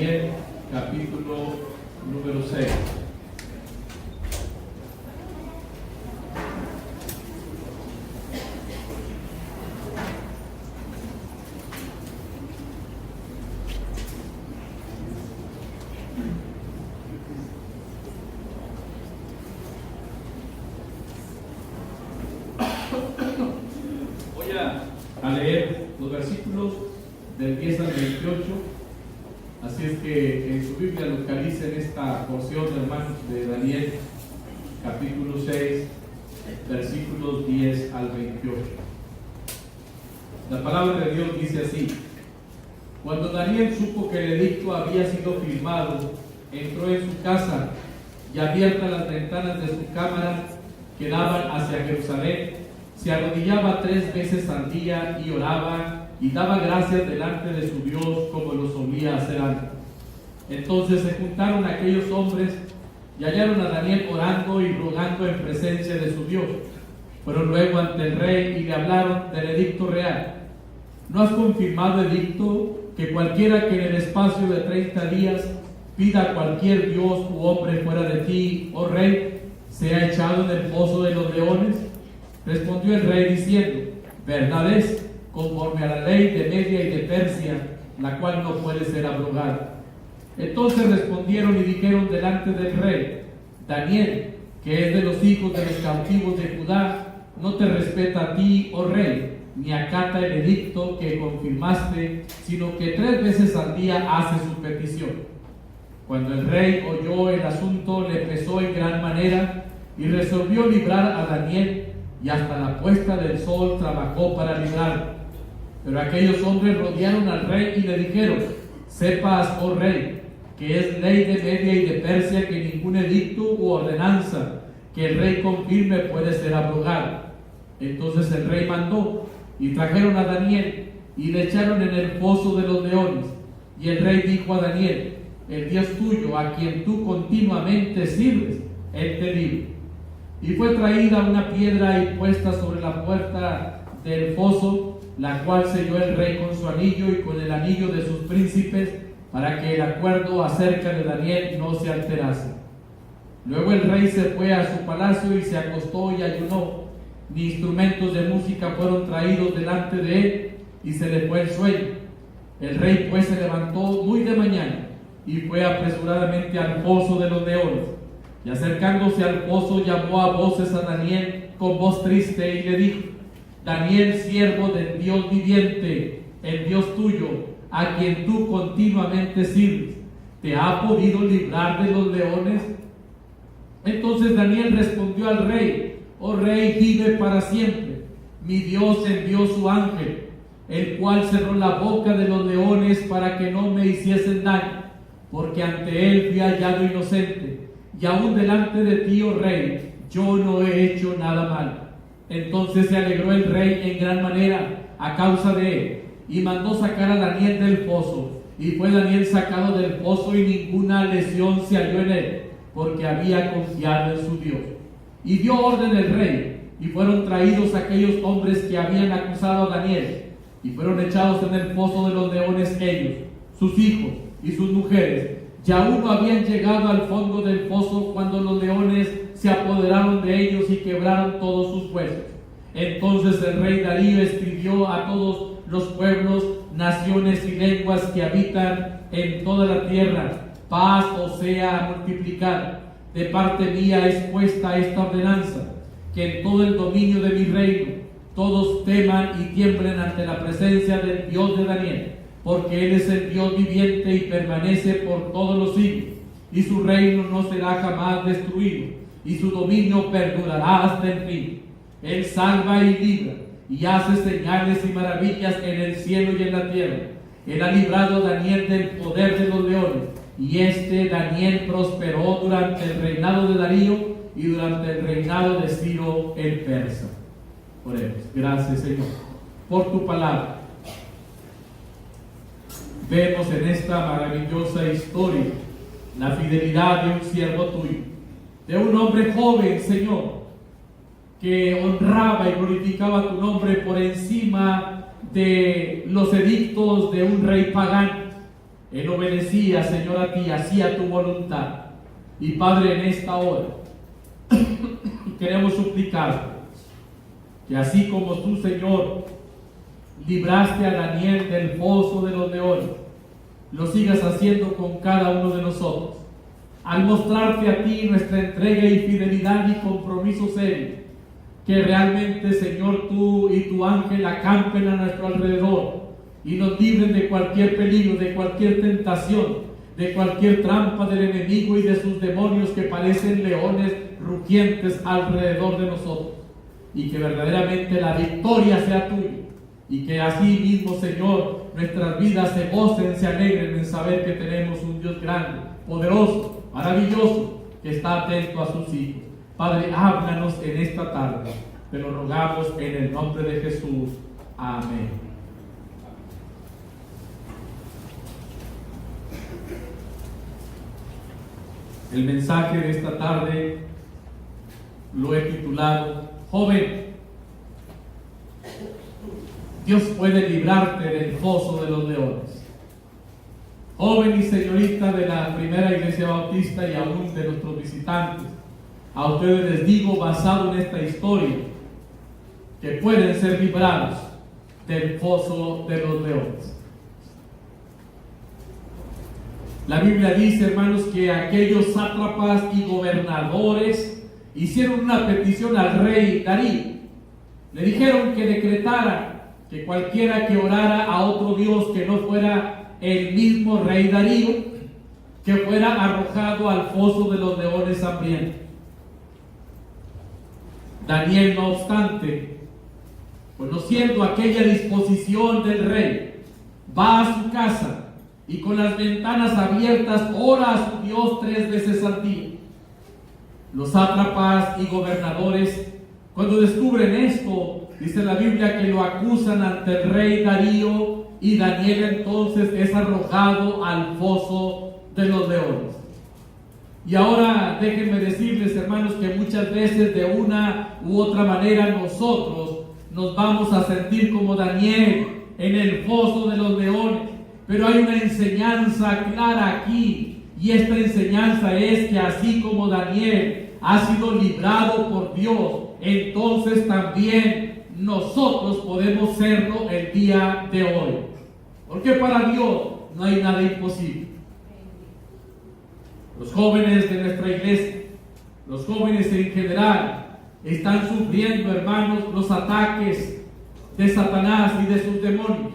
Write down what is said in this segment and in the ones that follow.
Daniel, capítulo número 6. Voy a leer los versículos del 10 al 28. Así es que en su Biblia localicen esta porción, hermanos, de Daniel, capítulo 6, versículos 10 al 28. La palabra de Dios dice así: Cuando Daniel supo que el edicto había sido firmado, entró en su casa y, abiertas las ventanas de su cámara que daban hacia Jerusalén, se arrodillaba 3 veces al día y oraba y daba gracias delante de su Dios como lo solía hacer antes. Entonces se juntaron aquellos hombres y hallaron a Daniel orando y rogando en presencia de su Dios. Fueron luego ante el rey y le hablaron del edicto real. ¿No has confirmado edicto que cualquiera que en el espacio de 30 días pida a cualquier dios u hombre fuera de ti, oh rey, sea echado en el foso de los leones? Respondió el rey diciendo: verdad es, conforme a la ley de Media y de Persia, la cual no puede ser abrogada. Entonces respondieron y dijeron delante del rey: Daniel, que es de los hijos de los cautivos de Judá, no te respeta a ti, oh rey, ni acata el edicto que confirmaste, sino que 3 veces al día hace su petición. Cuando el rey oyó el asunto, le pesó en gran manera y resolvió librar a Daniel, y hasta la puesta del sol trabajó para librarlo. Pero aquellos hombres rodearon al rey y le dijeron: sepas, oh rey, que es ley de Media y de Persia que ningún edicto u ordenanza que el rey confirme puede ser abrogado. Entonces el rey mandó y trajeron a Daniel y le echaron en el foso de los leones. Y el rey dijo a Daniel: el Dios tuyo, a quien tú continuamente sirves, él te libre. Y fue traída una piedra y puesta sobre la puerta del foso, la cual selló el rey con su anillo y con el anillo de sus príncipes, para que el acuerdo acerca de Daniel no se alterase. Luego el rey se fue a su palacio y se acostó y ayunó. Ni instrumentos de música fueron traídos delante de él, y se le fue el sueño. El rey pues se levantó muy de mañana y fue apresuradamente al foso de los leones. Y acercándose al foso, llamó a voces a Daniel con voz triste y le dijo: Daniel, siervo del Dios viviente, el Dios tuyo, a quien tú continuamente sirves, ¿te ha podido librar de los leones? Entonces Daniel respondió al rey: oh rey, vive para siempre. Mi Dios envió su ángel, el cual cerró la boca de los leones para que no me hiciesen daño, porque ante él fui hallado inocente. Y aún delante de ti, oh rey, yo no he hecho nada mal. Entonces se alegró el rey en gran manera a causa de él, y mandó sacar a Daniel del foso. Y fue Daniel sacado del foso, y ninguna lesión se halló en él, porque había confiado en su Dios. Y dio orden el rey, y fueron traídos aquellos hombres que habían acusado a Daniel, y fueron echados en el foso de los leones ellos, sus hijos y sus mujeres. Y aún no habían llegado al fondo del foso cuando los leones se apoderaron de ellos y quebraron todos sus huesos. Entonces el rey Darío escribió a todos los pueblos, naciones y lenguas que habitan en toda la tierra: paz os sea multiplicada. De parte mía es puesta esta ordenanza, que en todo el dominio de mi reino todos teman y tiemblen ante la presencia del Dios de Daniel, porque Él es el Dios viviente y permanece por todos los siglos, y su reino no será jamás destruido, y su dominio perdurará hasta el fin. Él salva y libra, y hace señales y maravillas en el cielo y en la tierra. Él ha librado a Daniel del poder de los leones, y Daniel prosperó durante el reinado de Darío y durante el reinado de Ciro el persa. Oremos. Gracias, Señor, por tu palabra. Vemos en esta maravillosa historia la fidelidad de un siervo tuyo, de un hombre joven, Señor, que honraba y glorificaba tu nombre por encima de los edictos de un rey pagano. Él obedecía, Señor, a ti, hacía tu voluntad. Y Padre, en esta hora queremos suplicarte que así como tú, Señor, libraste a Daniel del foso de los leones, lo sigas haciendo con cada uno de nosotros, al mostrarte a ti nuestra entrega y fidelidad y compromiso serio, que realmente, Señor, tú y tu ángel acampen a nuestro alrededor y nos libren de cualquier peligro, de cualquier tentación, de cualquier trampa del enemigo y de sus demonios que parecen leones rugientes alrededor de nosotros, y que verdaderamente la victoria sea tuya, y que así mismo, Señor, nuestras vidas se gocen, se alegren en saber que tenemos un Dios grande, poderoso, maravilloso, que está atento a sus hijos. Padre, háblanos en esta tarde, te lo rogamos en el nombre de Jesús. Amén. El mensaje de esta tarde lo he titulado: Joven, Dios puede librarte del foso de los leones. Joven y señorita de la primera iglesia bautista y aún de nuestros visitantes, a ustedes les digo, basado en esta historia, que pueden ser librados del foso de los leones. La Biblia dice, hermanos, que aquellos sátrapas y gobernadores hicieron una petición al rey Darío. Le dijeron que decretara que cualquiera que orara a otro Dios que no fuera el mismo rey Darío, que fuera arrojado al foso de los leones hambrientos. Daniel, no obstante, conociendo aquella disposición del rey, va a su casa y con las ventanas abiertas ora a su Dios 3 veces al día. Los sátrapas y gobernadores, cuando descubren esto, dice la Biblia que lo acusan ante el rey Darío, y Daniel entonces es arrojado al foso de los leones. Y ahora déjenme decirles, hermanos, que muchas veces de una u otra manera nosotros nos vamos a sentir como Daniel en el foso de los leones. Pero hay una enseñanza clara aquí, y esta enseñanza es que así como Daniel ha sido librado por Dios, entonces también nosotros podemos serlo el día de hoy. Porque para Dios no hay nada imposible. Los jóvenes de nuestra iglesia, los jóvenes en general, están sufriendo, hermanos, los ataques de Satanás y de sus demonios.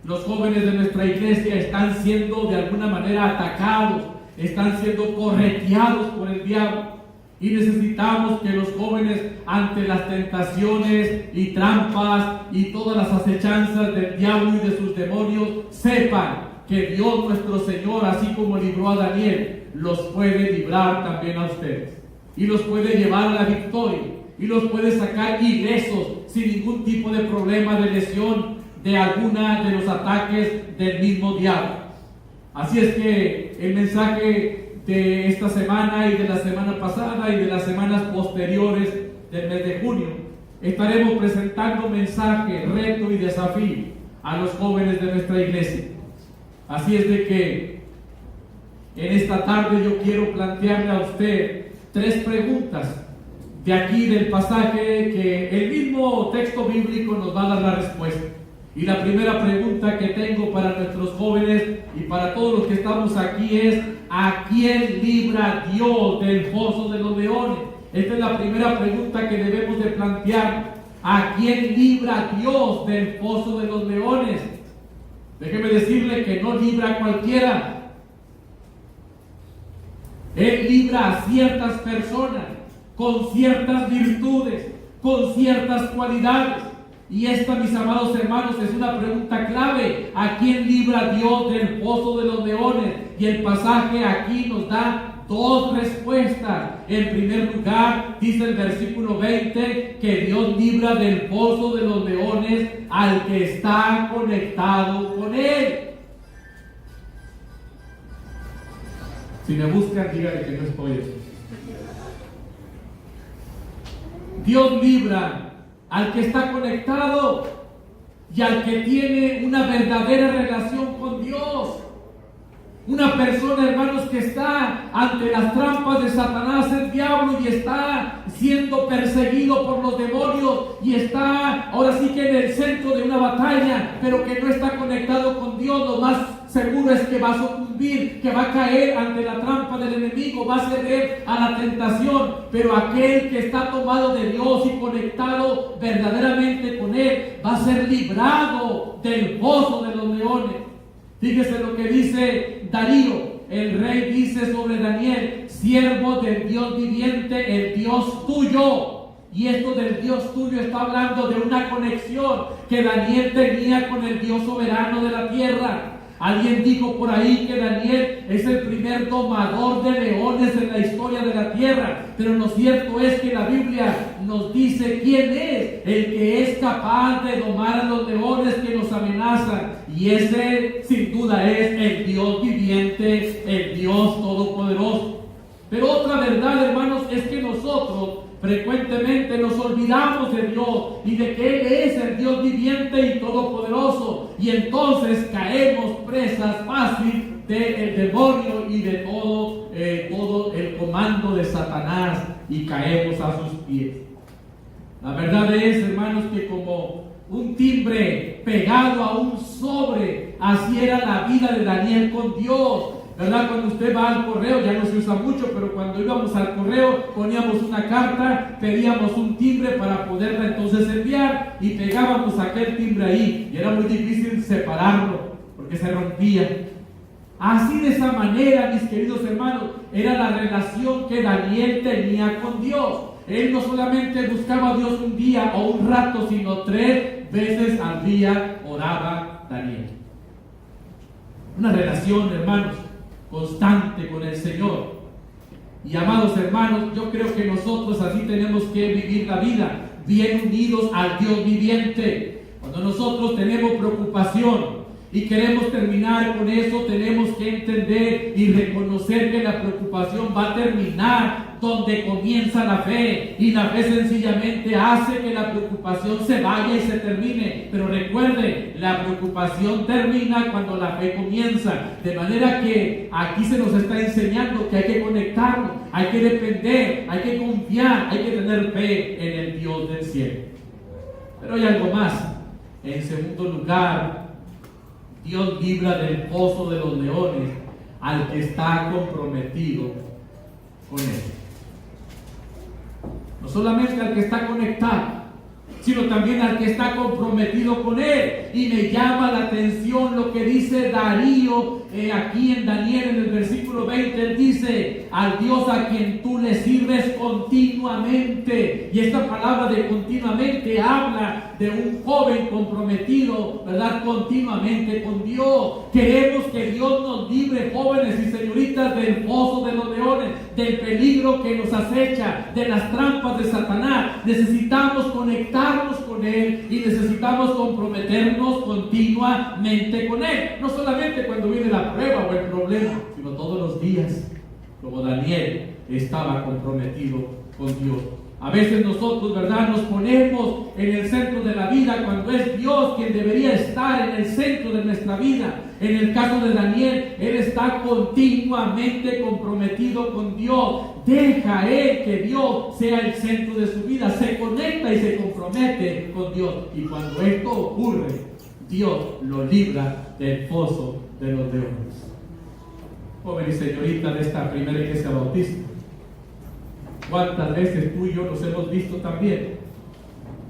Los jóvenes de nuestra iglesia están siendo de alguna manera atacados, están siendo correteados por el diablo. Y necesitamos que los jóvenes, ante las tentaciones y trampas y todas las acechanzas del diablo y de sus demonios, sepan que Dios nuestro Señor, así como libró a Daniel, los puede librar también a ustedes. Y los puede llevar a la victoria. Y los puede sacar ilesos, sin ningún tipo de problema de lesión de alguna de los ataques del mismo diablo. Así es que el mensaje de esta semana y de la semana pasada y de las semanas posteriores del mes de junio, estaremos presentando mensaje, reto y desafío a los jóvenes de nuestra iglesia. Así es de que en esta tarde yo quiero plantearle a usted 3 preguntas de aquí del pasaje que el mismo texto bíblico nos va a dar la respuesta. Y la primera pregunta que tengo para nuestros jóvenes y para todos los que estamos aquí es: ¿a quién libra Dios del foso de los leones? Esta es la primera pregunta que debemos de plantear. ¿A quién libra Dios del foso de los leones? Déjeme decirle que no libra a cualquiera. Él libra a ciertas personas con ciertas virtudes, con ciertas cualidades. Y esta, mis amados hermanos, es una pregunta clave. ¿A quién libra Dios del foso de los leones? Y el pasaje aquí nos da 2 respuestas. En primer lugar, dice el versículo 20 que Dios libra del foso de los leones al que está conectado con Él. Si me buscan, díganle que no estoy. Dios libra al que está conectado y al que tiene una verdadera relación con Dios. Una persona, hermanos, que está ante las trampas de Satanás, el diablo, y está siendo perseguido por los demonios, y está ahora sí que en el centro de una batalla, pero que no está conectado con Dios. Lo más seguro es que va a sucumbir, que va a caer ante la trampa del enemigo, va a ceder a la tentación. Pero aquel que está tomado de Dios y conectado verdaderamente con Él, va a ser librado del pozo de los leones. Fíjese lo que dice Darío, el rey, dice sobre Daniel: siervo del Dios viviente, el Dios tuyo. Y esto del Dios tuyo está hablando de una conexión que Daniel tenía con el Dios soberano de la tierra. Alguien dijo por ahí que Daniel es el primer domador de leones en la historia de la tierra, pero lo cierto es que la Biblia nos dice quién es el que es capaz de domar a los leones que nos amenazan, y ese sin duda es el Dios viviente, el Dios todopoderoso. Pero otra verdad, hermanos, es que nosotros frecuentemente nos olvidamos de Dios y de que Él es el Dios viviente y todopoderoso, y entonces caemos presas fácil del demonio y de todo el comando de Satanás, y caemos a sus pies. La verdad es, hermanos, que como un timbre pegado a un sobre, así era la vida de Daniel con Dios. ¿Verdad? Cuando usted va al correo, ya no se usa mucho, pero cuando íbamos al correo poníamos una carta, pedíamos un timbre para poderla entonces enviar, y pegábamos aquel timbre ahí, y era muy difícil separarlo porque se rompía. Así, de esa manera, mis queridos hermanos, era la relación que Daniel tenía con Dios. Él no solamente buscaba a Dios un día o un rato, sino 3 veces al día oraba Daniel. Una relación, hermanos, constante con el Señor. Y amados hermanos, yo creo que nosotros así tenemos que vivir la vida, bien unidos al Dios viviente. Cuando nosotros tenemos preocupación y queremos terminar con eso, tenemos que entender y reconocer que la preocupación va a terminar donde comienza la fe, y la fe sencillamente hace que la preocupación se vaya y se termine. Pero recuerde, la preocupación termina cuando la fe comienza. De manera que aquí se nos está enseñando que hay que conectarnos, hay que depender, hay que confiar, hay que tener fe en el Dios del cielo. Pero hay algo más. En segundo lugar, Dios libra del pozo de los leones al que está comprometido con Él. No solamente al que está conectado, sino también al que está comprometido con Él. Y me llama la atención lo que dice Darío aquí en Daniel, en el versículo 20. Él dice: al Dios a quien tú le sirves continuamente. Y esta palabra de continuamente habla de un joven comprometido, ¿verdad?, continuamente con Dios. Queremos que Dios nos libre, jóvenes y señoritas, del pozo de los leones, del peligro que nos acecha, de las trampas de Satanás. Necesitamos conectarnos con Él y necesitamos comprometernos continuamente con Él. No solamente cuando viene la prueba o el problema, sino todos los días, como Daniel estaba comprometido con Dios. A veces nosotros, ¿verdad?, nos ponemos en el centro de la vida cuando es Dios quien debería estar en el centro de nuestra vida. En el caso de Daniel, él está continuamente comprometido con Dios. Deja él que Dios sea el centro de su vida. Se conecta y se compromete con Dios. Y cuando esto ocurre, Dios lo libra del pozo de los leones. Joven y señorita de esta primera iglesia bautista, ¿cuántas veces tú y yo nos hemos visto también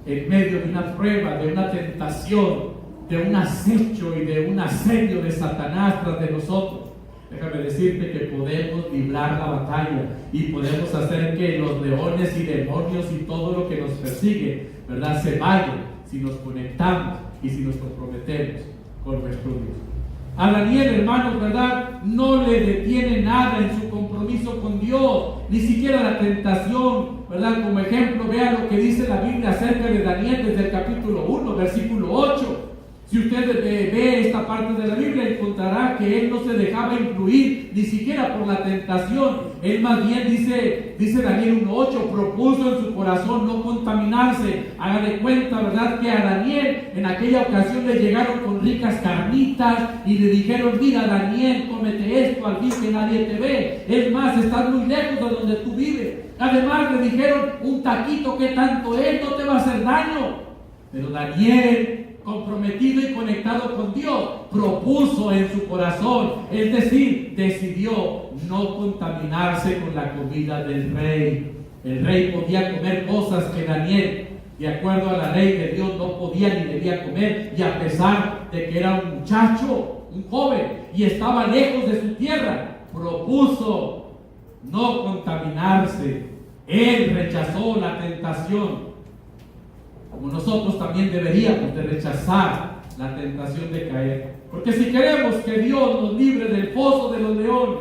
en medio de una prueba, de una tentación, de un acecho y de un asedio de Satanás tras de nosotros? Déjame decirte que podemos librar la batalla y podemos hacer que los leones y demonios y todo lo que nos persigue, ¿verdad?, se vayan si nos conectamos y si nos comprometemos con nuestro Dios. A Daniel, hermanos, ¿verdad?, no le detiene nada en su compromiso con Dios, ni siquiera la tentación, ¿verdad? Como ejemplo, vea lo que dice la Biblia acerca de Daniel desde el capítulo 1, versículo 8. Si usted ve esta parte de la Biblia, encontrará que él no se dejaba influir ni siquiera por la tentación. Él más bien dice Daniel 1:8, propuso en su corazón no contaminarse. Haga de cuenta, ¿verdad?, que a Daniel en aquella ocasión le llegaron con ricas carnitas y le dijeron: mira, Daniel, cómete esto al fin que nadie te ve. Es más, estás muy lejos de donde tú vives. Además le dijeron: un taquito, ¿qué tanto es? No te va a hacer daño. Pero Daniel, comprometido y conectado con Dios, propuso en su corazón, es decir, decidió no contaminarse con la comida del rey. El rey podía comer cosas que Daniel, de acuerdo a la ley de Dios, no podía ni debía comer, y a pesar de que era un muchacho, un joven, y estaba lejos de su tierra, propuso no contaminarse. Él rechazó la tentación, como nosotros también deberíamos de rechazar la tentación de caer. Porque si queremos que Dios nos libre del foso de los leones,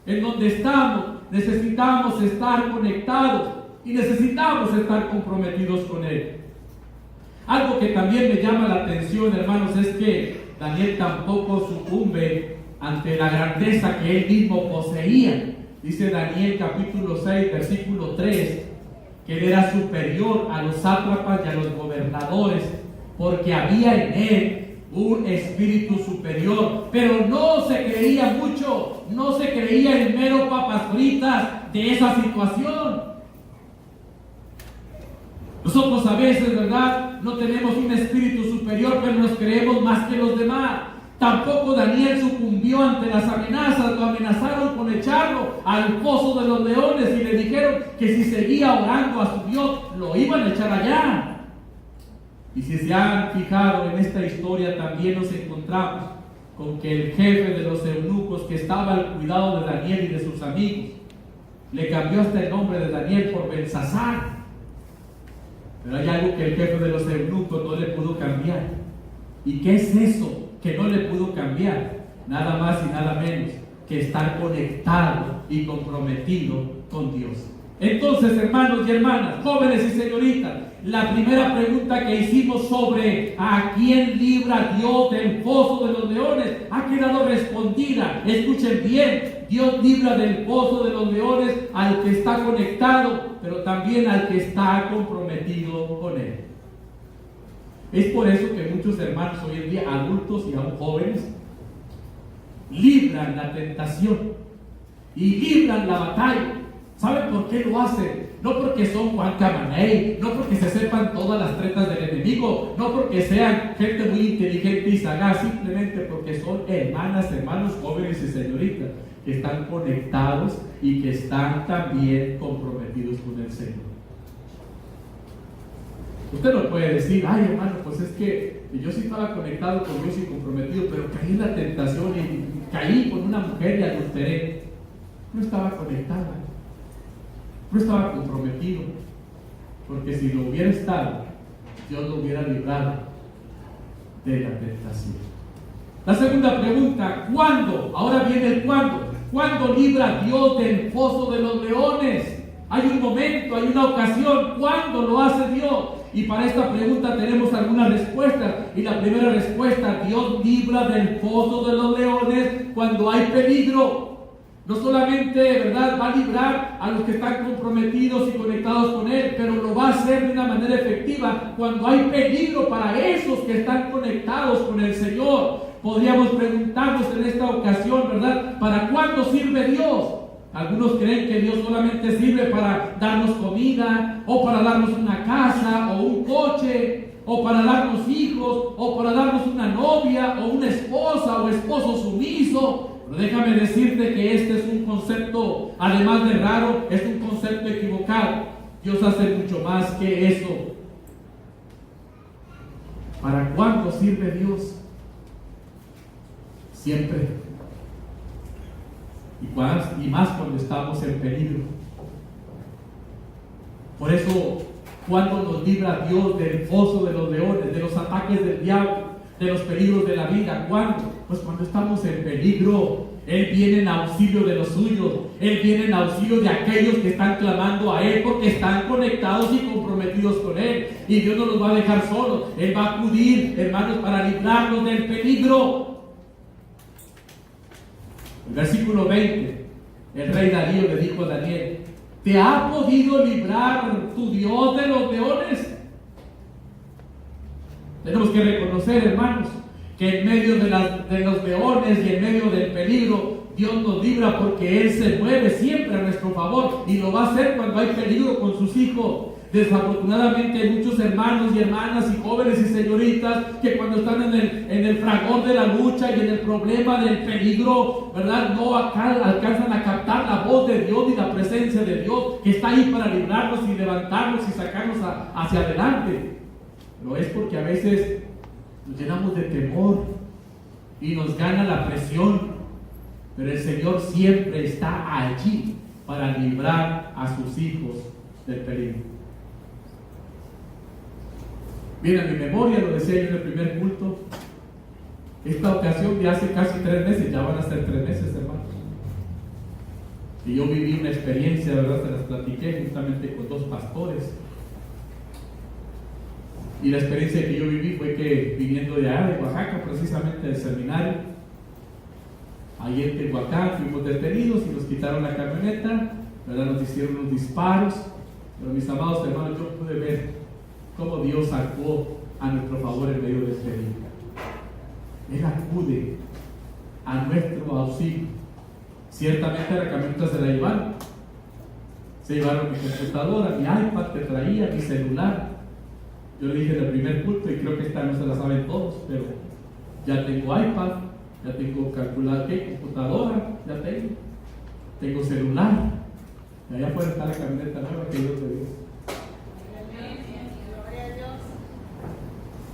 en donde estamos, necesitamos estar conectados y necesitamos estar comprometidos con Él. Algo que también me llama la atención, hermanos, es que Daniel tampoco sucumbe ante la grandeza que él mismo poseía. Dice Daniel capítulo 6, versículo 3, que él era superior a los sátrapas y a los gobernadores, porque había en él un espíritu superior. Pero no se creía mucho, no se creía el mero papas fritas de esa situación. Nosotros a veces, ¿verdad?, no tenemos un espíritu superior, pero nos creemos más que los demás. Tampoco Daniel sucumbió ante las amenazas. Lo amenazaron con echarlo al foso de los leones y le dijeron que si seguía orando a su Dios, lo iban a echar allá. Y si se han fijado en esta historia, también nos encontramos con que el jefe de los eunucos, que estaba al cuidado de Daniel y de sus amigos, le cambió hasta el nombre de Daniel por Belsasar. Pero hay algo que el jefe de los eunucos no le pudo cambiar. ¿Y qué es eso que no le pudo cambiar? Nada más y nada menos que estar conectado y comprometido con Dios. Entonces, hermanos y hermanas, jóvenes y señoritas, la primera pregunta que hicimos sobre a quién libra Dios del foso de los leones ha quedado respondida. Escuchen bien: Dios libra del foso de los leones al que está conectado, pero también al que está comprometido con Él. Es por eso que muchos hermanos hoy en día, adultos y aún jóvenes, libran la tentación y libran la batalla. ¿Saben por qué lo hacen? No porque son Juan Camaney, no porque se sepan todas las tretas del enemigo, no porque sean gente muy inteligente y sagaz, simplemente porque son hermanos jóvenes y señoritas que están conectados y que están también comprometidos con el Señor. Usted no puede decir: ay, hermano, pues es que yo sí estaba conectado con Dios y comprometido, pero caí en la tentación y caí con una mujer y adulteré. No estaba conectada, no estaba comprometido, porque si lo hubiera estado, Dios lo hubiera librado de la tentación. La segunda pregunta: ¿cuándo? Ahora viene el cuándo. ¿Cuándo libra Dios del foso de los leones? Hay un momento, hay una ocasión. ¿Cuándo lo hace Dios? Y para esta pregunta tenemos algunas respuestas. Y la primera respuesta: Dios libra del foso de los leones cuando hay peligro. No solamente, ¿verdad?, va a librar a los que están comprometidos y conectados con Él, pero lo va a hacer de una manera efectiva cuando hay peligro para esos que están conectados con el Señor. Podríamos preguntarnos en esta ocasión, ¿verdad?, ¿para cuándo sirve Dios? Algunos creen que Dios solamente sirve para darnos comida, o para darnos una casa, o un coche, o para darnos hijos, o para darnos una novia, o una esposa, o esposo sumiso. Pero déjame decirte que este es un concepto, además de raro, es un concepto equivocado. Dios hace mucho más que eso. ¿Para cuándo sirve Dios? Siempre. Y más cuando estamos en peligro. Por eso, cuando nos libra Dios del foso de los leones, de los ataques del diablo, de los peligros de la vida, ¿cuándo? Pues cuando estamos en peligro. Él viene en auxilio de los suyos. Él viene en auxilio de aquellos que están clamando a Él porque están conectados y comprometidos con Él. Y Dios no los va a dejar solos. Él va a acudir, hermanos, para librarnos del peligro. El versículo 20, el rey Darío le dijo a Daniel: ¿te ha podido librar tu Dios de los leones? Tenemos que reconocer, hermanos, que en medio de los leones y en medio del peligro, Dios nos libra, porque Él se mueve siempre a nuestro favor, y lo va a hacer cuando hay peligro con sus hijos. Desafortunadamente hay muchos hermanos y hermanas y jóvenes y señoritas que cuando están en el fragor de la lucha y en el problema del peligro, ¿verdad?, no alcanzan a captar la voz de Dios y la presencia de Dios, que está ahí para librarnos y levantarnos y sacarnos hacia adelante. Pero es porque a veces nos llenamos de temor y nos gana la presión. Pero el Señor siempre está allí para librar a sus hijos del peligro. Bien, a mi memoria, lo decía yo en el primer culto, esta ocasión de hace casi 3 meses, ya van a ser 3 meses, hermanos. Y yo viví una experiencia, ¿verdad? Se las platiqué justamente con 2 pastores. Y la experiencia que yo viví fue que, viniendo de allá, de Oaxaca, precisamente del seminario, ahí en Tehuacán, fuimos detenidos y nos quitaron la camioneta, ¿verdad? Nos hicieron unos disparos. Pero mis amados hermanos, yo pude ver cómo Dios actuó a nuestro favor en medio de este día. Él acude a nuestro auxilio. Ciertamente la camioneta se la llevaron. Se llevaron mi computadora, mi iPad que traía, mi celular. Yo le dije en el primer culto, y creo que esta no se la saben todos, pero ya tengo iPad, ya tengo calculadora, computadora, ya tengo celular. Y allá afuera está la camioneta nueva que Dios te dio.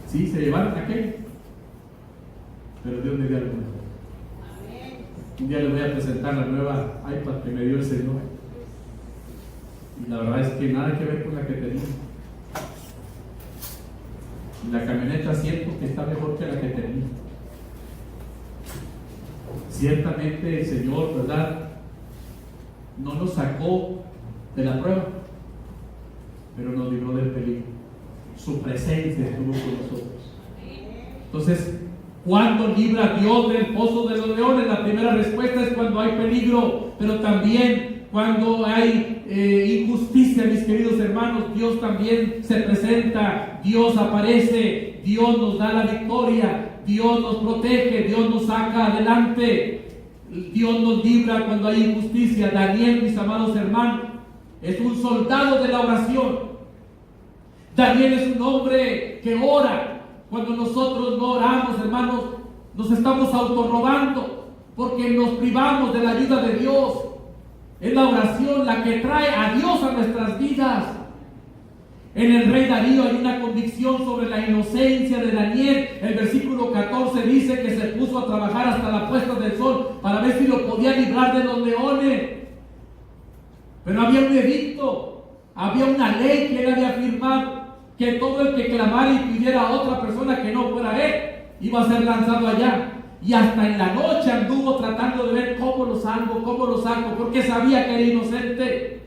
Sí, se llevaron aquello, pero Dios me dio algo mejor. Un día les voy a presentar la nueva iPad que me dio el Señor, y la verdad es que nada que ver con la que tenía. Y la camioneta siento que está mejor que la que tenía. Ciertamente el Señor, ¿verdad?, no nos sacó de la prueba, pero nos libró del peligro. Su presencia estuvo con nosotros. Entonces, ¿cuándo libra Dios del pozo de los leones? La primera respuesta es cuando hay peligro, pero también cuando hay injusticia, mis queridos hermanos. Dios también se presenta, Dios aparece, Dios nos da la victoria, Dios nos protege, Dios nos saca adelante, Dios nos libra cuando hay injusticia. Daniel, mis amados hermanos, es un soldado de la oración. Daniel es un hombre que ora. Cuando nosotros no oramos, hermanos, nos estamos autorrobando, porque nos privamos de la ayuda de Dios. Es la oración la que trae a Dios a nuestras vidas. En el rey Darío hay una convicción sobre la inocencia de Daniel. El versículo 14 dice que se puso a trabajar hasta la puesta del sol para ver si lo podía librar de los leones. Pero había un edicto, había una ley que él había firmado, que todo el que clamara y pidiera a otra persona que no fuera él, iba a ser lanzado allá. Y hasta en la noche anduvo tratando de ver cómo lo salvo, porque sabía que era inocente.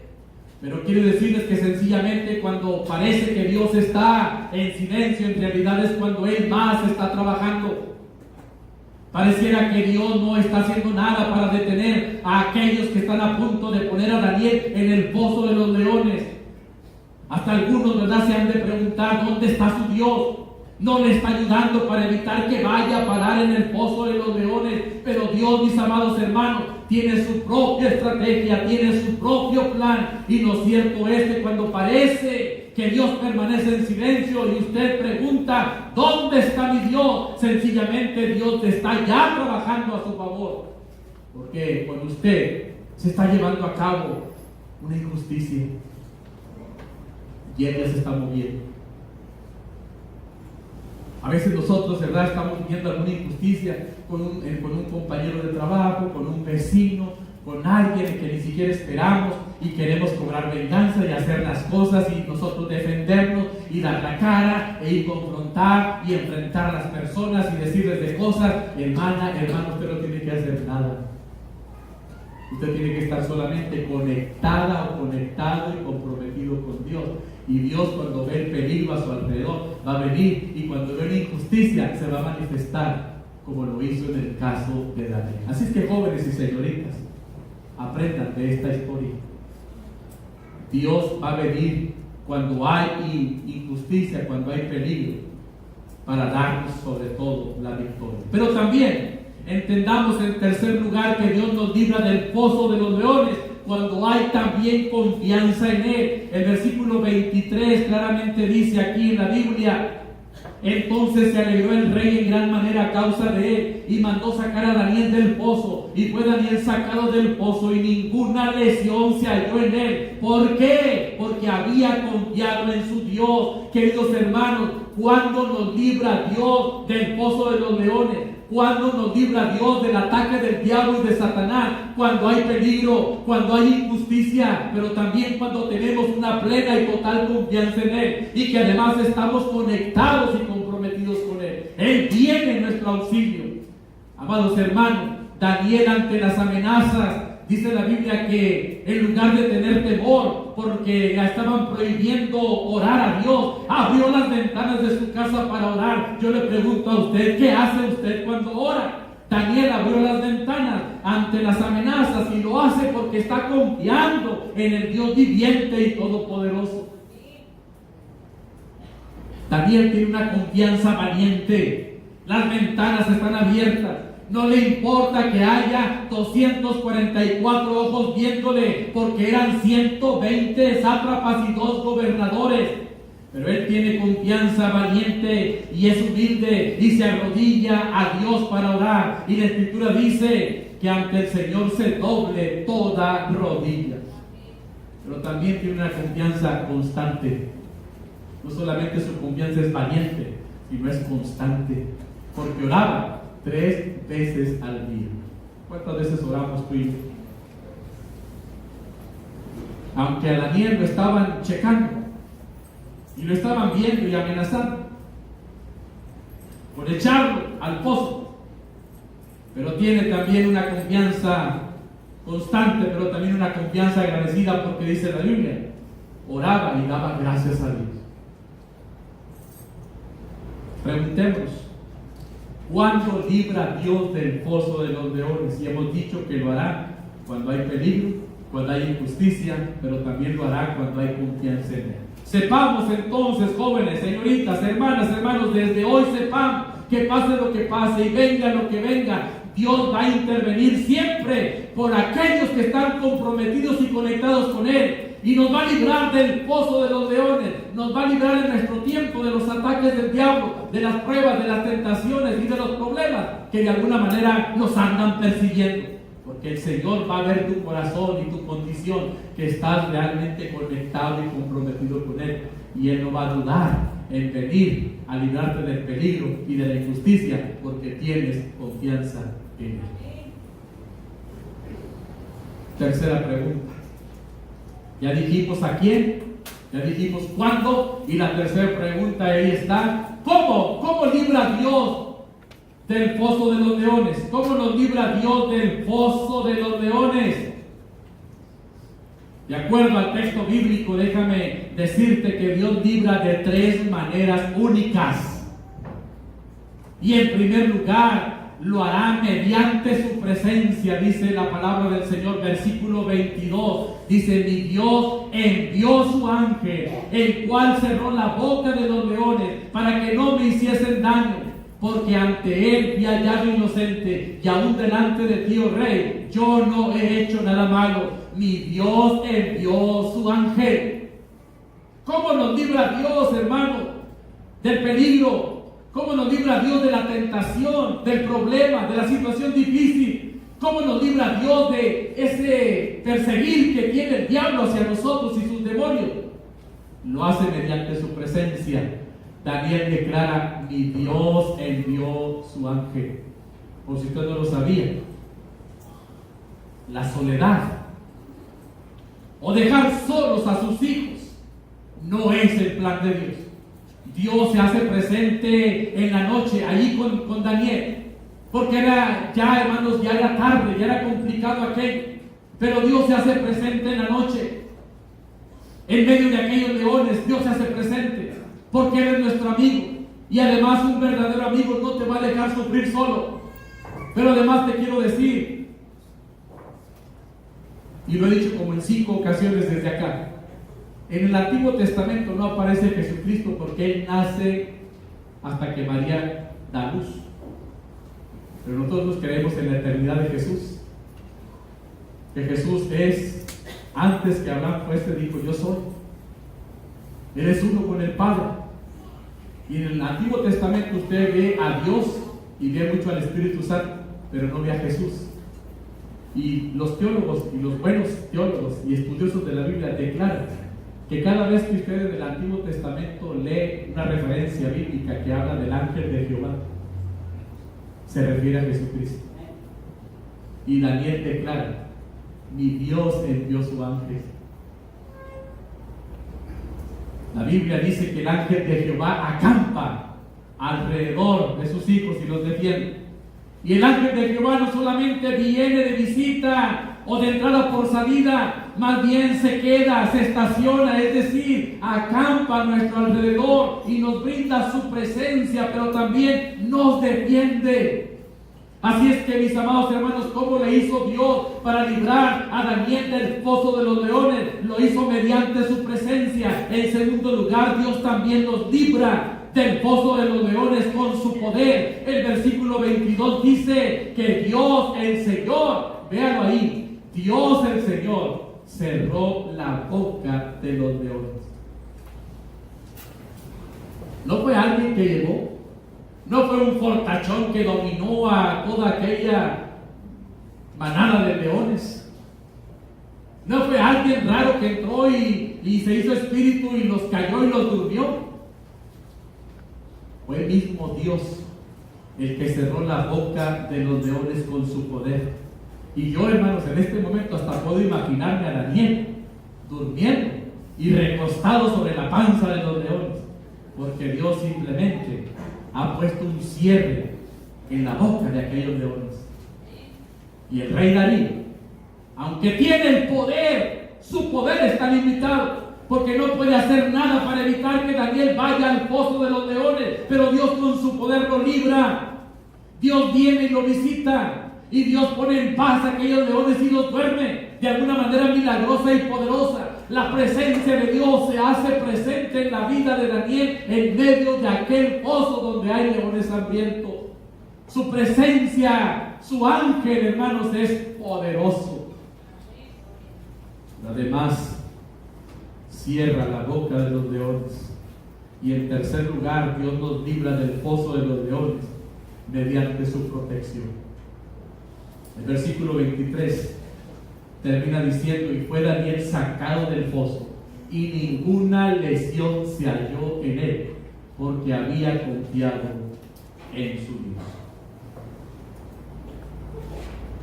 Pero quiero decirles que sencillamente cuando parece que Dios está en silencio, en realidad es cuando Él más está trabajando. Pareciera que Dios no está haciendo nada para detener a aquellos que están a punto de poner a Daniel en el pozo de los leones. Hasta algunos, ¿verdad?, se han de preguntar dónde está su Dios. No le está ayudando para evitar que vaya a parar en el pozo de los leones. Pero Dios, mis amados hermanos, tiene su propia estrategia, tiene su propio plan. Y lo cierto es que cuando parece que Dios permanece en silencio y usted pregunta, ¿dónde está mi Dios?, sencillamente Dios está ya trabajando a su favor. Porque cuando usted se está llevando a cabo una injusticia, y ella se está moviendo. A veces nosotros, ¿verdad?, estamos viendo alguna injusticia con un compañero de trabajo, con un vecino, con alguien que ni siquiera esperamos, y queremos cobrar venganza y hacer las cosas y nosotros defendernos y dar la cara e ir confrontar y enfrentar a las personas y decirles de cosas. Hermano, usted no tiene que hacer nada. Usted tiene que estar solamente conectada o conectado y comprometido con Dios. Y Dios, cuando ve el peligro a su alrededor, va a venir, y cuando ve una injusticia se va a manifestar como lo hizo en el caso de Daniel. Así es que, jóvenes y señoritas, aprendan de esta historia. Dios va a venir cuando hay injusticia, cuando hay peligro, para darnos sobre todo la victoria. Pero también entendamos, en tercer lugar, que Dios nos libra del pozo de los leones cuando hay también confianza en Él. El versículo 23 claramente dice aquí en la Biblia: entonces se alegró el rey en gran manera a causa de él, y mandó sacar a Daniel del pozo, y fue Daniel sacado del pozo, y ninguna lesión se halló en él. ¿Por qué? Porque había confiado en su Dios. Queridos hermanos, ¿cuándo nos libra Dios del pozo de los leones? ¿Cuándo nos libra Dios del ataque del diablo y de Satanás? Cuando hay peligro, cuando hay injusticia, pero también cuando tenemos una plena y total confianza en Él, y que además estamos conectados y comprometidos con Él. Él viene en nuestro auxilio. Amados hermanos, Daniel, ante las amenazas, dice la Biblia que en lugar de tener temor, porque la estaban prohibiendo orar a Dios, abrió las ventanas de su casa para orar. Yo le pregunto a usted, ¿qué hace usted cuando ora? Daniel abrió las ventanas ante las amenazas, y lo hace porque está confiando en el Dios viviente y todopoderoso. Daniel tiene una confianza valiente. Las ventanas están abiertas. No le importa que haya 244 ojos viéndole, porque eran 120 sátrapas y 2 gobernadores. Pero él tiene confianza valiente y es humilde y se arrodilla a Dios para orar. Y la Escritura dice que ante el Señor se doble toda rodilla. Pero también tiene una confianza constante. No solamente su confianza es valiente, sino es constante, porque oraba 3 veces al día. ¿Cuántas veces oramos tú y yo? Aunque a Daniel lo estaban checando y lo estaban viendo y amenazando por echarlo al pozo, pero tiene también una confianza constante, pero también una confianza agradecida, porque dice la Biblia, oraba y daba gracias a Dios. Preguntémonos, ¿cuándo libra Dios del pozo de los leones? Y hemos dicho que lo hará cuando hay peligro, cuando hay injusticia, pero también lo hará cuando hay confianza en Él. Sepamos entonces, jóvenes, señoritas, hermanas, hermanos, desde hoy sepamos que pase lo que pase y venga lo que venga, Dios va a intervenir siempre por aquellos que están comprometidos y conectados con Él. Y nos va a librar del pozo de los leones, nos va a librar en nuestro tiempo de los ataques del diablo, de las pruebas, de las tentaciones y de los problemas que de alguna manera nos andan persiguiendo. Porque el Señor va a ver tu corazón y tu condición, que estás realmente conectado y comprometido con Él. Y Él no va a dudar en venir a librarte del peligro y de la injusticia, porque tienes confianza en Él. Tercera pregunta. Ya dijimos a quién, ya dijimos cuándo, y la tercera pregunta ahí está: ¿cómo libra Dios del pozo de los leones? ¿Cómo nos libra Dios del pozo de los leones? De acuerdo al texto bíblico, déjame decirte que Dios libra de 3 maneras únicas. Y en primer lugar, lo hará mediante su presencia, dice la palabra del Señor, versículo 22, dice: mi Dios envió su ángel, el cual cerró la boca de los leones, para que no me hiciesen daño, porque ante él fui hallado inocente, y aún delante de ti, oh rey, yo no he hecho nada malo. Mi Dios envió su ángel. ¿Cómo nos libra Dios, hermano, del peligro? ¿Cómo nos libra Dios de la tentación, del problema, de la situación difícil? ¿Cómo nos libra Dios de ese perseguir que tiene el diablo hacia nosotros y sus demonios? Lo hace mediante su presencia. Daniel declara: mi Dios envió su ángel. Por si usted no lo sabía, la soledad o dejar solos a sus hijos no es el plan de Dios. Dios se hace presente en la noche, allí con Daniel, porque era ya, hermanos, ya era tarde, ya era complicado aquello, pero Dios se hace presente en la noche, en medio de aquellos leones. Dios se hace presente, porque Él es nuestro amigo, Y además un verdadero amigo no te va a dejar sufrir solo. Pero además te quiero decir, y lo he dicho como en 5 ocasiones desde acá, en el Antiguo Testamento no aparece Jesucristo porque Él nace hasta que María da luz. Pero nosotros creemos en la eternidad de Jesús. Que Jesús es, antes que Abraham fuese, dijo: yo soy. Él es uno con el Padre. Y en el Antiguo Testamento usted ve a Dios y ve mucho al Espíritu Santo, pero no ve a Jesús. Y los teólogos y los buenos teólogos y estudiosos de la Biblia declaran que cada vez que usted en el Antiguo Testamento lee una referencia bíblica que habla del ángel de Jehová, se refiere a Jesucristo. Y Daniel declara: mi Dios envió su ángel. La Biblia dice que el ángel de Jehová acampa alrededor de sus hijos y los defiende. Y el ángel de Jehová no solamente viene de visita o de entrada por salida, más bien se queda, se estaciona, es decir, acampa a nuestro alrededor y nos brinda su presencia, pero también nos defiende. Así es que, mis amados hermanos, ¿cómo le hizo Dios para librar a Daniel del foso de los leones? Lo hizo mediante su presencia. En segundo lugar, Dios también nos libra del foso de los leones con su poder. El versículo 22 dice que Dios el Señor, véanlo ahí, Dios el Señor cerró la boca de los leones. No fue alguien que llegó, no fue un fortachón que dominó a toda aquella manada de leones. No fue alguien raro que entró y se hizo espíritu y los cayó y los durmió. Fue el mismo Dios el que cerró la boca de los leones con su poder. Y yo, hermanos, en este momento hasta puedo imaginarme a Daniel durmiendo y recostado sobre la panza de los leones, porque Dios simplemente ha puesto un cierre en la boca de aquellos leones. Y el rey Darío, aunque tiene el poder, su poder está limitado, porque no puede hacer nada para evitar que Daniel vaya al foso de los leones, pero Dios con su poder lo libra. Dios viene y lo visita, y Dios pone en paz a aquellos leones y los duerme de alguna manera milagrosa y poderosa. La presencia de Dios se hace presente en la vida de Daniel en medio de aquel foso donde hay leones hambrientos. Su presencia, su ángel, hermanos, es poderoso. Además, cierra la boca de los leones. Y en tercer lugar, Dios nos libra del foso de los leones mediante su protección. El versículo 23 termina diciendo: y fue Daniel sacado del foso, y ninguna lesión se halló en él, porque había confiado en su Dios.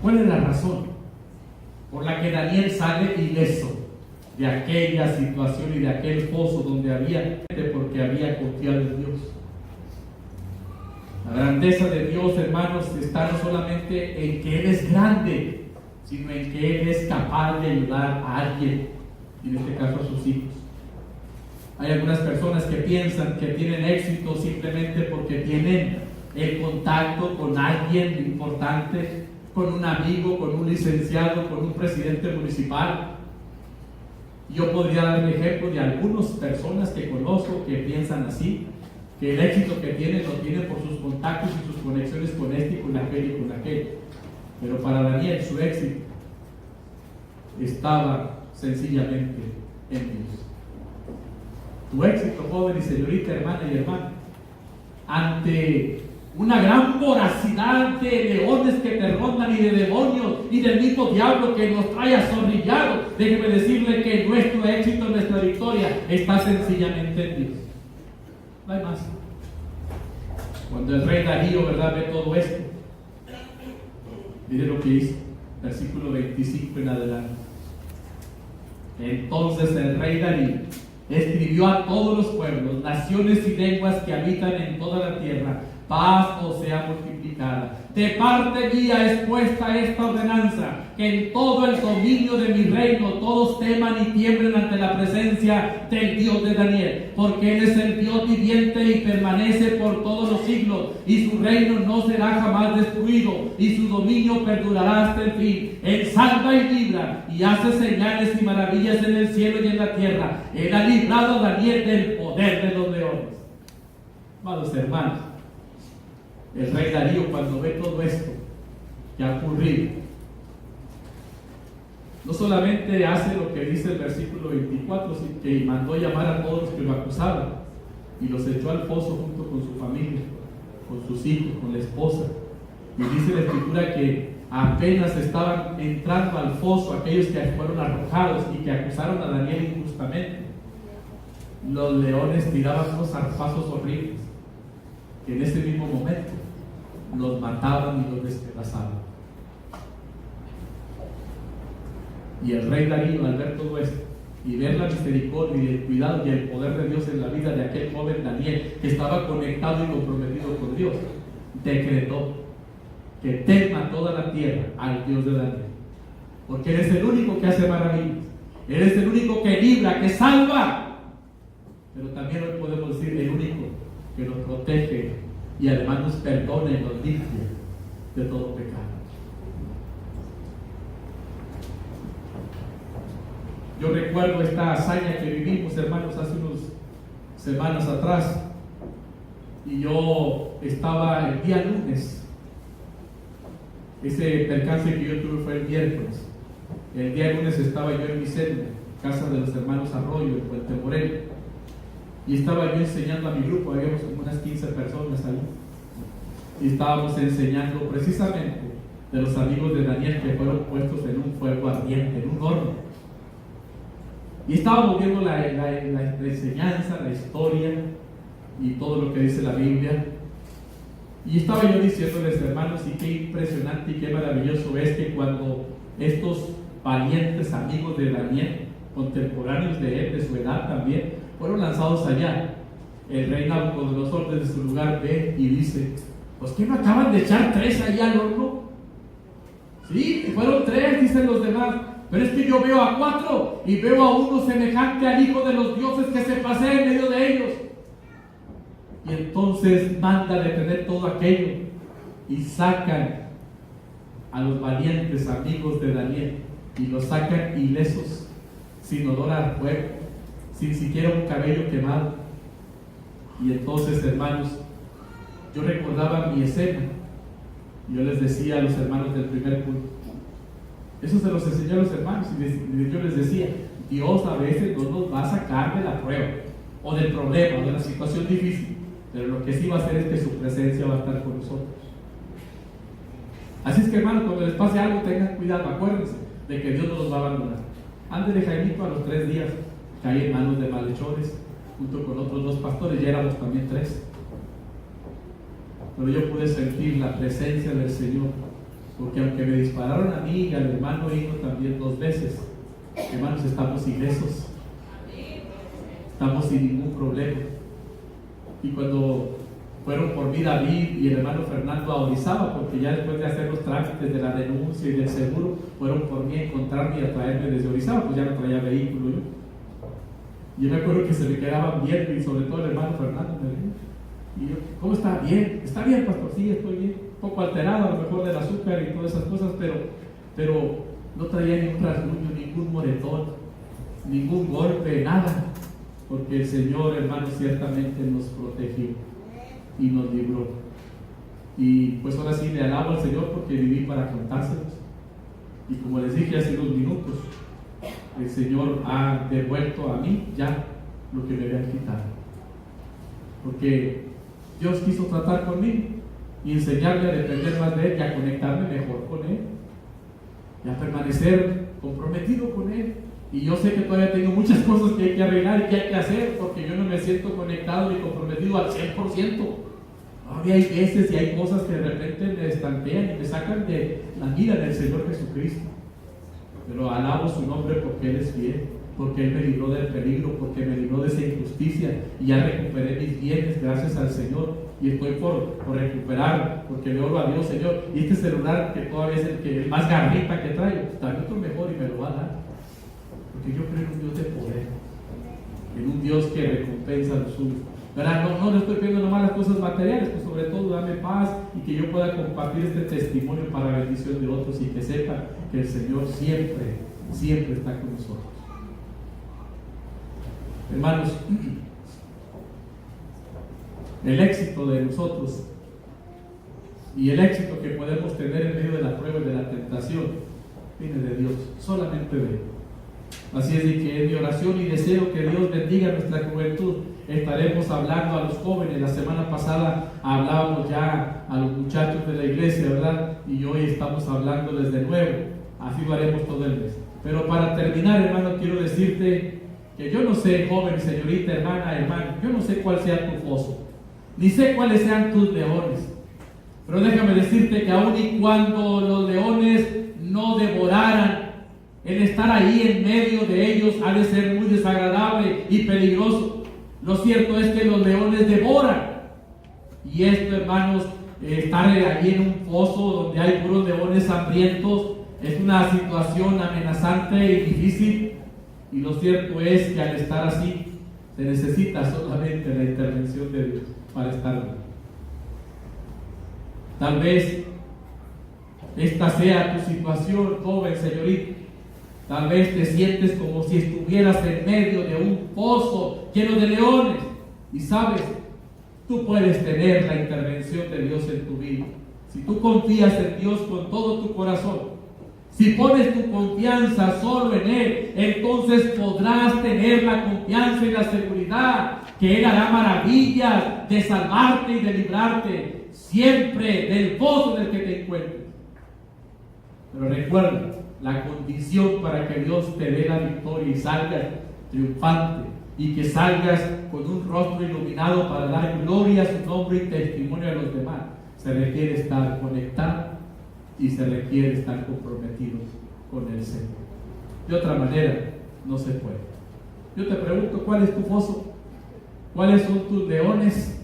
¿Cuál es la razón por la que Daniel sale ileso de aquella situación y de aquel foso donde había? Porque había confiado en Dios. La grandeza de Dios, hermanos, está no solamente en que Él es grande, sino en que Él es capaz de ayudar a alguien, en este caso a sus hijos. Hay algunas personas que piensan que tienen éxito simplemente porque tienen el contacto con alguien importante, con un amigo, con un licenciado, con un presidente municipal. Yo podría dar el ejemplo de algunas personas que conozco que piensan así, que el éxito que tienen lo tienen por sus contactos y sus conexiones con este y con aquel y con aquel. Pero para Daniel su éxito estaba sencillamente en Dios. Tu éxito, joven y señorita, hermana y hermano, ante una gran voracidad de leones que te rondan y de demonios y del mismo diablo que nos trae azorrillado, déjeme decirle que nuestro éxito, nuestra victoria está sencillamente en Dios. No hay más. Cuando el rey Darío, ¿verdad?, ve todo esto, mire lo que hizo, versículo 25 en adelante. Entonces el rey Darío escribió a todos los pueblos, naciones y lenguas que habitan en toda la tierra: paz os sea multiplicada. purificada. De parte mía es puesta esta ordenanza, que en todo el dominio de mi reino todos teman y tiemblen ante la presencia del Dios de Daniel, porque Él es el Dios viviente y permanece por todos los siglos, y su reino no será jamás destruido, y su dominio perdurará hasta el fin. Él salva y libra, y hace señales y maravillas en el cielo y en la tierra. Él ha librado a Daniel del poder de los leones. Amados hermanos, el rey Darío, cuando ve todo esto que ha ocurrido, no solamente hace lo que dice el versículo 24, sino que mandó llamar a todos los que lo acusaban y los echó al foso junto con su familia, con sus hijos, con la esposa. Y dice la Escritura que apenas estaban entrando al foso aquellos que fueron arrojados y que acusaron a Daniel injustamente, los leones tiraban unos zarpazos horribles que en ese mismo momento los mataban y los despedazaban. Y el rey Darío, al ver todo esto y ver la misericordia y el cuidado y el poder de Dios en la vida de aquel joven Daniel, que estaba conectado y comprometido con Dios, decretó que tema toda la tierra al Dios de Daniel, porque Él es el único que hace maravillas, Él es el único que libra, que salva, pero también hoy podemos decir el único que nos protege y además nos perdona y nos limpia de todo pecado. Yo recuerdo esta hazaña que vivimos, hermanos, hace unas semanas atrás, y yo estaba el día lunes. Ese percance que yo tuve fue el miércoles. El día lunes estaba yo en mi celda, casa de los hermanos Arroyo, en Puente Moreno, y estaba yo enseñando a mi grupo. Habíamos como unas 15 personas ahí, y estábamos enseñando precisamente de los amigos de Daniel que fueron puestos en un fuego ardiente, en un horno. Y estábamos viendo la enseñanza, la historia y todo lo que dice la Biblia. Y estaba yo diciéndoles, hermanos, y qué impresionante y qué maravilloso es que cuando estos valientes amigos de Daniel, contemporáneos de él, de su edad también, fueron lanzados allá, el rey Nabucodonosor desde su lugar ve y dice: pues ¿qué me acaban de echar 3 allá al horno? Sí, fueron 3, dicen los demás. Pero es que yo veo a 4 y veo a uno semejante al Hijo de los dioses que se pasea en medio de ellos. Y entonces manda detener todo aquello y sacan a los valientes amigos de Daniel y los sacan ilesos, sin olor al fuego, sin siquiera un cabello quemado. Y entonces, hermanos, yo recordaba mi escena y yo les decía a los hermanos del primer culto, eso se los enseñó a los hermanos, y yo les decía: Dios a veces no nos va a sacar de la prueba o del problema o de la situación difícil, pero lo que sí va a hacer es que su presencia va a estar con nosotros. Así es que, hermanos, cuando les pase algo, tengan cuidado, acuérdense de que Dios no los va a abandonar. Ándele, Jaimito, a los 3 días caí en manos de malhechores junto con otros 2 pastores, ya éramos también 3, pero yo pude sentir la presencia del Señor. Porque aunque me dispararon a mí y al hermano Hino también 2 veces, hermanos, estamos ilesos, estamos sin ningún problema. Y cuando fueron por mí David y el hermano Fernando a Orizaba, porque ya después de hacer los trámites de la denuncia y del seguro, fueron por mí a encontrarme y a traerme desde Orizaba, pues ya no traía vehículo yo. Yo me acuerdo que se me quedaban viendo, y sobre todo el hermano Fernando me dijo: y yo, ¿cómo está? Bien, está bien, pastor, sí, estoy bien. Un poco alterado a lo mejor del azúcar y todas esas cosas, pero no traía ningún rasguño, ningún moretón, ningún golpe, nada, porque el Señor, hermano, ciertamente nos protegió y nos libró. Y pues ahora sí le alabo al Señor porque viví para contárselos. Y como les dije hace unos minutos, el Señor ha devuelto a mí ya lo que me habían quitado, porque Dios quiso tratar conmigo y enseñarme a depender más de Él y a conectarme mejor con Él y a permanecer comprometido con Él. Y yo sé que todavía tengo muchas cosas que hay que arreglar y que hay que hacer, porque yo no me siento conectado ni comprometido al 100%. Todavía hay veces y hay cosas que de repente me estantean y me sacan de la mira del Señor Jesucristo, pero alabo su nombre porque Él es fiel, porque Él me libró del peligro, porque me libró de esa injusticia y ya recuperé mis bienes gracias al Señor. y estoy por recuperar, porque le oro a Dios, Señor, y este celular que todavía es el más garrita que traigo, también otro mejor y me lo va a dar, porque yo creo en un Dios de poder, en un Dios que recompensa a los suyos. ¿Verdad? No le estoy pidiendo nomás las cosas materiales, pues sobre todo dame paz y que yo pueda compartir este testimonio para la bendición de otros y que sepa que el Señor siempre, siempre está con nosotros. Hermanos, el éxito de nosotros y el éxito que podemos tener en medio de la prueba y de la tentación viene de Dios, solamente de Él. Así es de que en mi oración y deseo que Dios bendiga nuestra juventud. Estaremos hablando a los jóvenes. La semana pasada hablábamos ya a los muchachos de la iglesia, ¿verdad? Y hoy estamos hablándoles de nuevo. Así lo haremos todo el mes. Pero para terminar, hermano, quiero decirte que yo no sé, joven, señorita, hermano, yo no sé cuál sea tu foso, ni sé cuáles sean tus leones. Pero déjame decirte que aun y cuando los leones no devoraran, el estar ahí en medio de ellos ha de ser muy desagradable y peligroso. Lo cierto es que los leones devoran. Y esto, hermanos, estar allí en un foso donde hay puros leones hambrientos es una situación amenazante y difícil. Y lo cierto es que al estar así se necesita solamente la intervención de Dios para estar bien. Tal vez esta sea tu situación, joven, señorita. Tal vez te sientes como si estuvieras en medio de un pozo lleno de leones. Y sabes, tú puedes tener la intervención de Dios en tu vida. Si tú confías en Dios con todo tu corazón, si pones tu confianza solo en Él, entonces podrás tener la confianza y la seguridad que Él hará maravillas de salvarte y de librarte siempre del pozo en el que te encuentres. Pero recuerda, la condición para que Dios te dé la victoria y salgas triunfante y que salgas con un rostro iluminado para dar gloria a su nombre y testimonio a los demás, se requiere estar conectado y se requiere estar comprometido con el Señor. De otra manera no se puede. Yo te pregunto, ¿cuál es tu foso? ¿Cuáles son tus leones?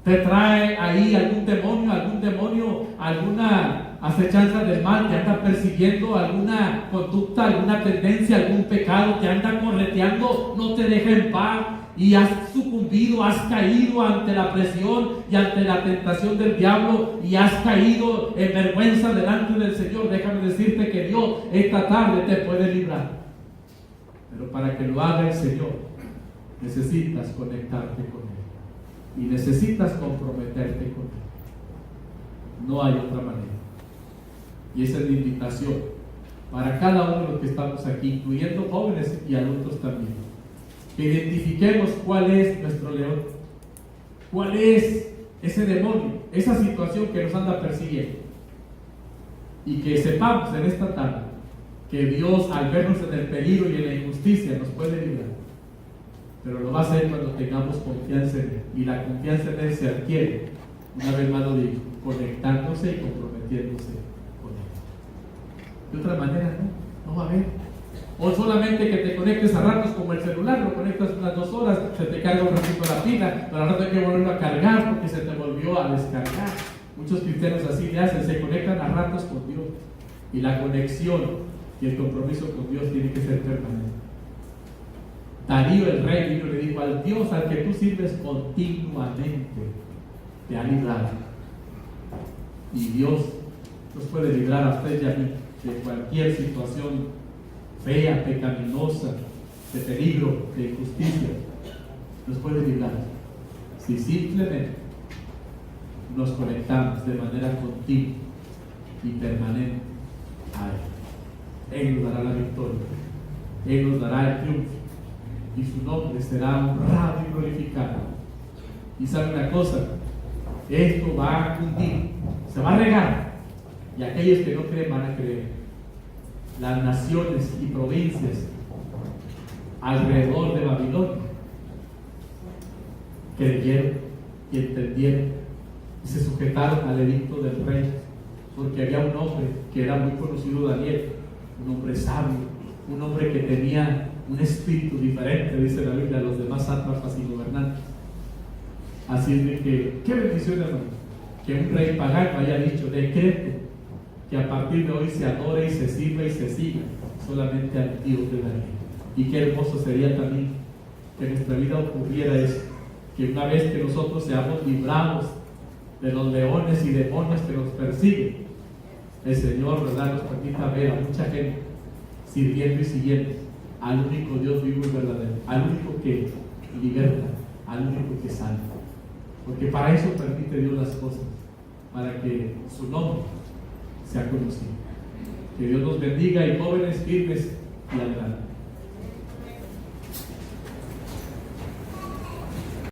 ¿Te trae ahí algún demonio, alguna acechanza del mal, te anda persiguiendo, alguna conducta, alguna tendencia, algún pecado, te anda correteando, no te deja en paz y has sucumbido, has caído ante la presión y ante la tentación del diablo y has caído en vergüenza delante del Señor? Déjame decirte que Dios esta tarde te puede librar, pero para que lo haga el Señor necesitas conectarte con Él y necesitas comprometerte con Él. No hay otra manera. Y esa es la invitación para cada uno de los que estamos aquí, incluyendo jóvenes y adultos también. Que identifiquemos cuál es nuestro león, cuál es ese demonio, esa situación que nos anda persiguiendo. Y que sepamos en esta tarde que Dios, al vernos en el peligro y en la injusticia, nos puede librar. Pero lo va a hacer cuando tengamos confianza en Él. Y la confianza en Él se adquiere, una vez más lo digo, conectándose y comprometiéndose. De otra manera no va a haber. O solamente que te conectes a ratos como el celular, lo conectas unas 2 horas, se te carga un ratito la pila, pero al rato hay que volverlo a cargar porque se te volvió a descargar. Muchos cristianos así le hacen, se conectan a ratos con Dios. Y la conexión y el compromiso con Dios tiene que ser permanente. Darío el rey le dijo: al Dios al que tú sirves continuamente te ha librado. Y Dios nos puede librar a usted y a mí de cualquier situación fea, pecaminosa, de peligro, de injusticia. Nos puede librar si simplemente nos conectamos de manera continua y permanente a Él. Él nos dará la victoria, Él nos dará el triunfo y su nombre será honrado y glorificado. Y sabe una cosa, esto va a cundir, se va a regar, y aquellos que no creen van a creer. Las naciones y provincias alrededor de Babilonia creyeron y entendieron y se sujetaron al edicto del rey, porque había un hombre que era muy conocido, Daniel, un hombre sabio, un hombre que tenía un espíritu diferente, dice la Biblia, a los demás sátrapas y gobernantes. Así es de que, qué bendición, hermano, que un rey pagano haya dicho, decreto, que a partir de hoy se adore y se sirva y se siga solamente al Dios de Daniel. Y qué hermoso sería también que en nuestra vida ocurriera eso, que una vez que nosotros seamos librados de los leones y demonios que nos persiguen, el Señor, ¿verdad?, nos permita ver a mucha gente sirviendo y siguiendo al único Dios vivo y verdadero, al único que liberta, al único que salva. Porque para eso permite Dios las cosas, para que su nombre sea conocido. Que Dios nos bendiga, y jóvenes firmes y adelante.